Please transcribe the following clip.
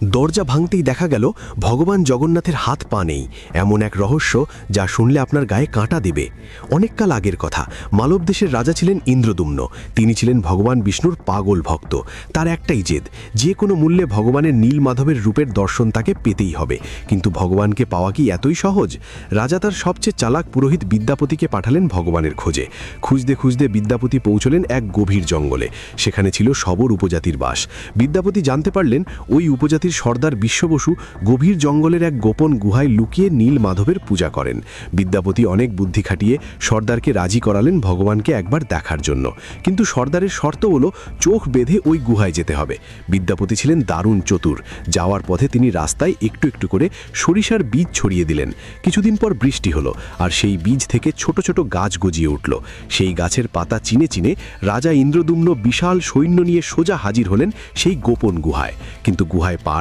দরজা ভাঙতেই দেখা গেল ভগবান জগন্নাথের হাত পা নেই। এমন এক রহস্য যা শুনলে আপনার গায়ে কাঁটা দেবে। অনেককাল আগের কথা, মালব দেশের রাজা ছিলেন ইন্দ্রদুম্ন। তিনি ছিলেন ভগবান বিষ্ণুর পাগল ভক্ত। তার একটাই জেদ, যে কোনো মূল্যে ভগবানের নীলমাধবের রূপের দর্শন তাকে পেতেই হবে। কিন্তু ভগবানকে পাওয়া কি এতই সহজ? রাজা তার সবচেয়ে চালাক পুরোহিত বিদ্যাপতিকে পাঠালেন ভগবানের খোঁজে। খুঁজতে খুঁজতে বিদ্যাপতি পৌঁছলেন এক গভীর জঙ্গলে। সেখানে ছিল শবর উপজাতির বাস। বিদ্যাপতি জানতে পারলেন ওই উপজাতির সর্দার বিশ্ব বসু গভীর জঙ্গলের এক গোপন গুহায় লুকিয়ে নীল মাধবের পূজা করেন। বিদ্যাপতি অনেক বুদ্ধি খাটিয়ে সর্দারকে রাজি করালেন ভগবানকে একবার দেখার জন্য। কিন্তু সর্দারের শর্ত হলো চোখ বেঁধে ওই গুহায় যেতে হবে। বিদ্যাপতি ছিলেন দারুণ চতুর। যাওয়ার পথে তিনি রাস্তায় একটু একটু করে সরিষার বীজ ছড়িয়ে দিলেন। কিছুদিন পর বৃষ্টি হলো, আর সেই বীজ থেকে ছোট ছোট গাছ গজিয়ে উঠল। সেই গাছের পাতা চিনে চিনে রাজা ইন্দ্রদুম্ন বিশাল সৈন্য নিয়ে সোজা হাজির হলেন সেই গোপন গুহায়। কিন্তু গুহায় পা